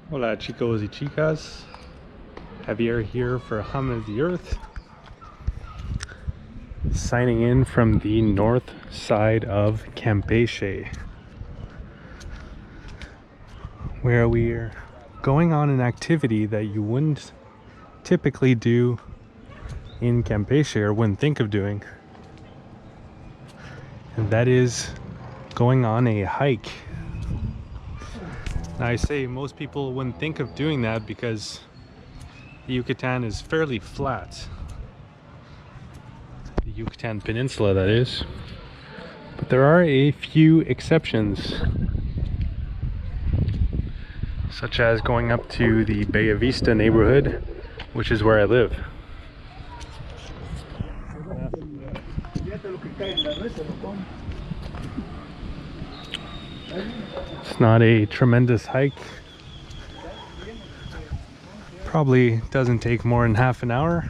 Hola chicos y chicas, Javier here for Hum of the Earth, signing in from the north side of Campeche, where we're going on an activity that you wouldn't typically do in Campeche or wouldn't think of doing, and that is going on a hike. Now I say most people wouldn't think of doing that because the Yucatan is fairly flat. The Yucatan Peninsula, that is. But there are a few exceptions, such as going up to the Bellavista neighborhood, which is where I live. It's not a tremendous hike. Probably doesn't take more than half an hour.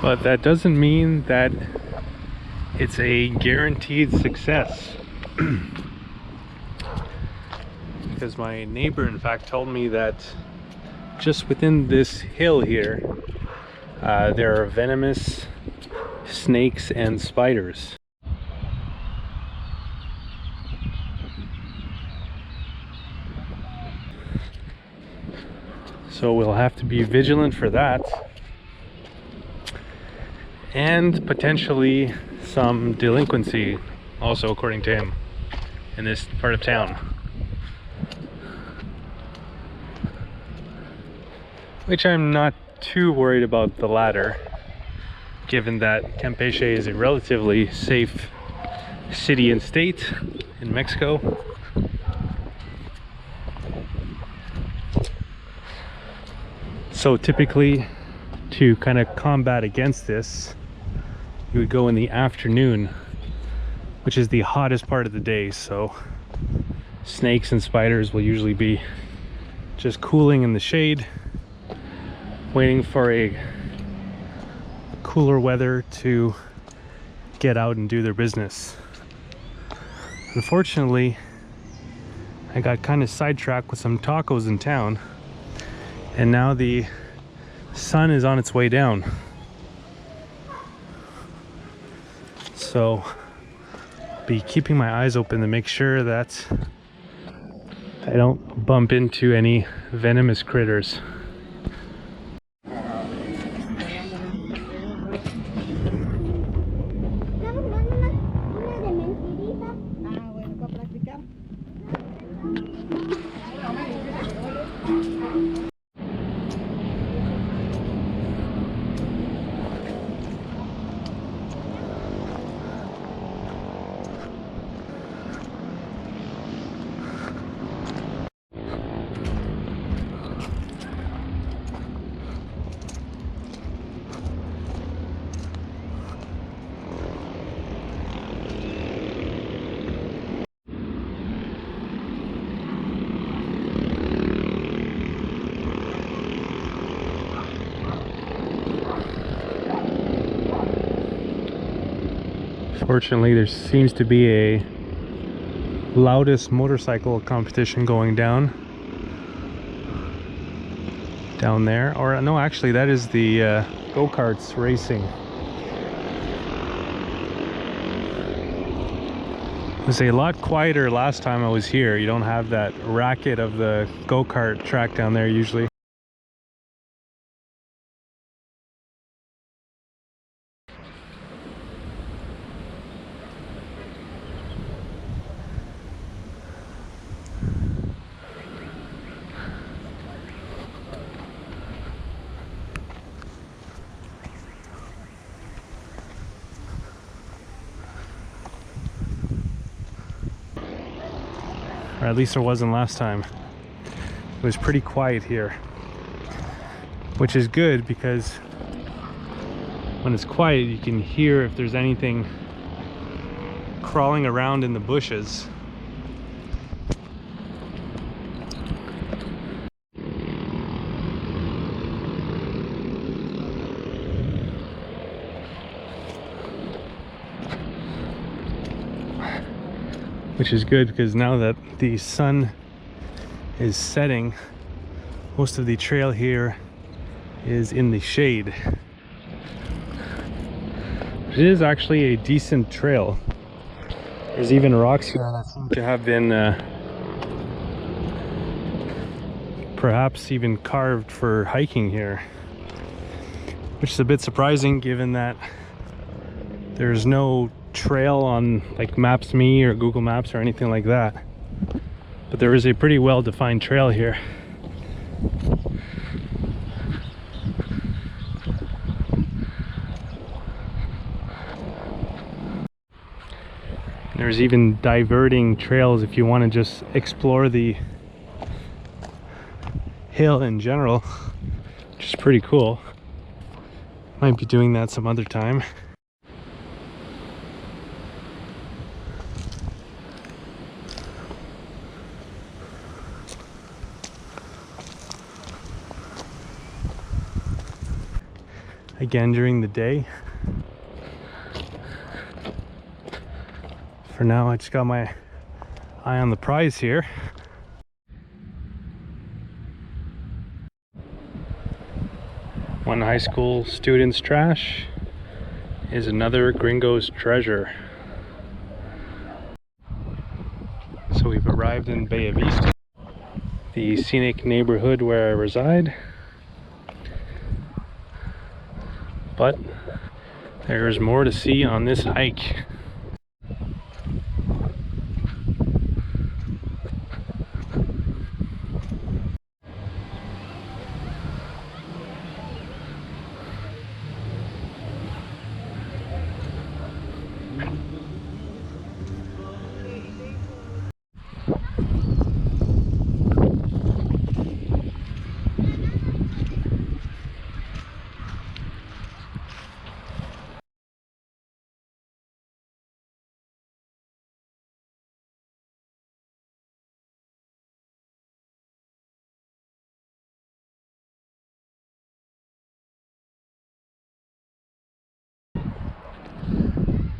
But that doesn't mean that it's a guaranteed success. Because my neighbor in fact told me that just within this hill here there are venomous snakes and spiders. So we'll have to be vigilant for that, and potentially some delinquency also, according to him, in this part of town. Which I'm not too worried about the latter, given that Campeche is a relatively safe city and state in Mexico. So typically, to kind of combat against this, you would go in the afternoon, which is the hottest part of the day. So snakes and spiders will usually be just cooling in the shade, waiting for a cooler weather to get out and do their business. Unfortunately, I got kind of sidetracked with some tacos in town, and now the sun is on its way down. So be keeping my eyes open to make sure that I don't bump into any venomous critters. Fortunately, there seems to be a loudest motorcycle competition going down there. Or no, actually that is the go-karts racing. It was a lot quieter last time I was here. You don't have that racket of the go-kart track down there usually. Or at least there wasn't last time. It was pretty quiet here, which is good because when it's quiet you can hear if there's anything crawling around in the bushes. which is good because now that the sun is setting, most of the trail here is in the shade. It is actually a decent trail. There's even rocks here that seem to have been perhaps even carved for hiking here, which is a bit surprising given that there's no trail on like Maps.me or Google Maps or anything like that, but there is a pretty well defined trail here. There's even diverting trails if you want to just explore the hill in general, which is pretty cool. Might be doing that some other time. Again during the day. For now, I just got my eye on the prize here. One high school student's trash is another gringo's treasure. So we've arrived in Bellavista, the scenic neighborhood where I reside. But there's more to see on this hike.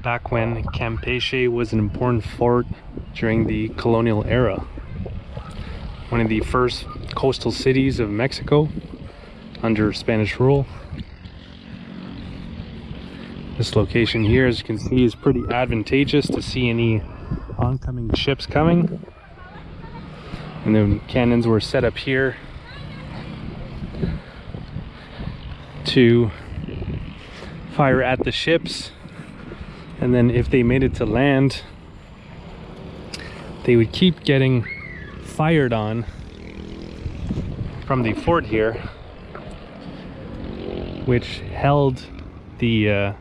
Back when Campeche was an important fort during the colonial era. One of the first coastal cities of Mexico under Spanish rule. This location here, as you can see, is pretty advantageous to see any oncoming ships coming. And then cannons were set up here to fire at the ships. And then if they made it to land, they would keep getting fired on from the fort here, which held the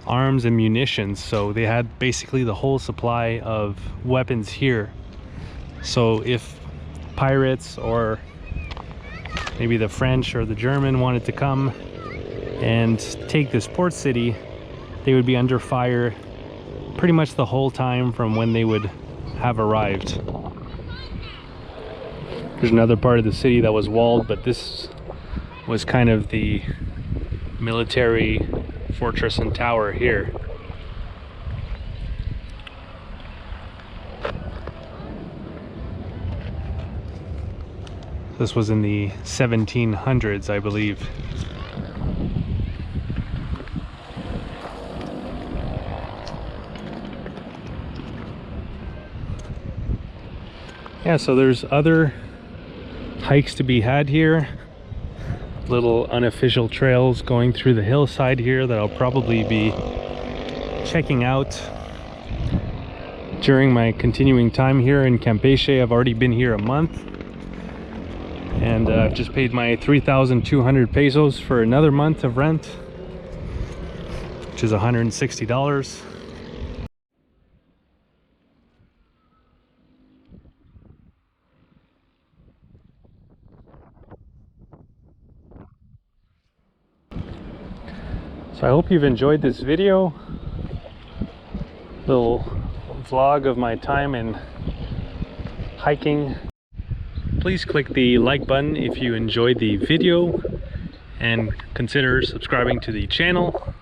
arms and munitions. So they had basically the whole supply of weapons here. So if pirates or maybe the French or the German wanted to come and take this port city, they would be under fire pretty much the whole time from when they would have arrived. There's another part of the city that was walled, but this was kind of the military fortress and tower here. This was in the 1700s, I believe. Yeah, so there's other hikes to be had here. Little unofficial trails going through the hillside here that I'll probably be checking out during my continuing time here in Campeche. I've already been here a month, and I've just paid my 3,200 pesos for another month of rent, which is $160. So I hope you've enjoyed this video, little vlog of my time in hiking. Please click the like button if you enjoyed the video and consider subscribing to the channel.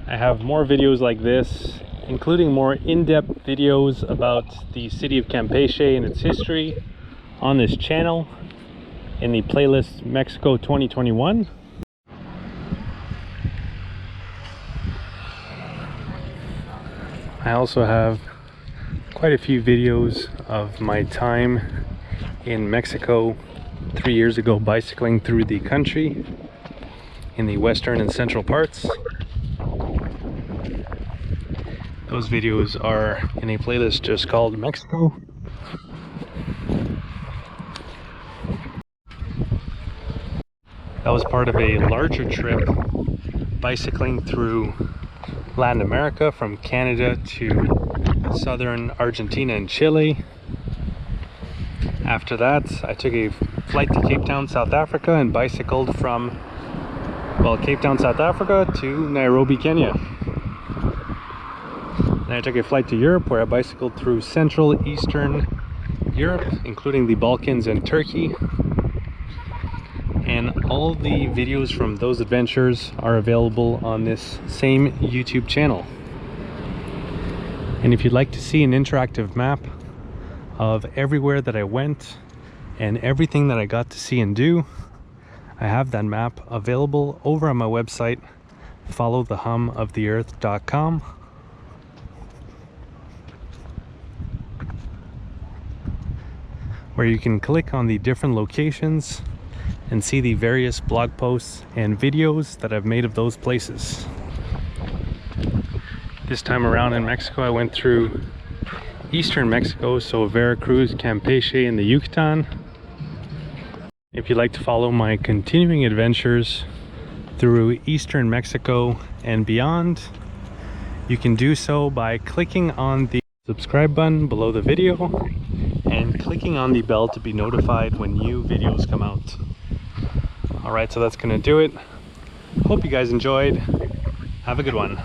I have more videos like this including more in-depth videos about the city of Campeche and its history on this channel in the playlist Mexico 2021. I also have quite a few videos of my time in Mexico 3 years ago, bicycling through the country in the western and central parts. Those videos are in a playlist just called Mexico. That was part of a larger trip bicycling through Latin America, from Canada to southern Argentina and Chile. After that, I took a flight to Cape Town, South Africa, and bicycled from, well, Cape Town, South Africa to Nairobi, Kenya. Then I took a flight to Europe, where I bicycled through Central Eastern Europe, including the Balkans and Turkey. And all the videos from those adventures are available on this same YouTube channel. And if you'd like to see an interactive map of everywhere that I went and everything that I got to see and do, I have that map available over on my website, followthehumoftheearth.com. where you can click on the different locations and see the various blog posts and videos that I've made of those places. This time around in Mexico, I went through eastern Mexico, so Veracruz, Campeche, and the Yucatan. If you'd like to follow my continuing adventures through eastern Mexico and beyond, you can do so by clicking on the subscribe button below the video and clicking on the bell to be notified when new videos come out. Alright, so that's gonna do it. Hope you guys enjoyed. Have a good one.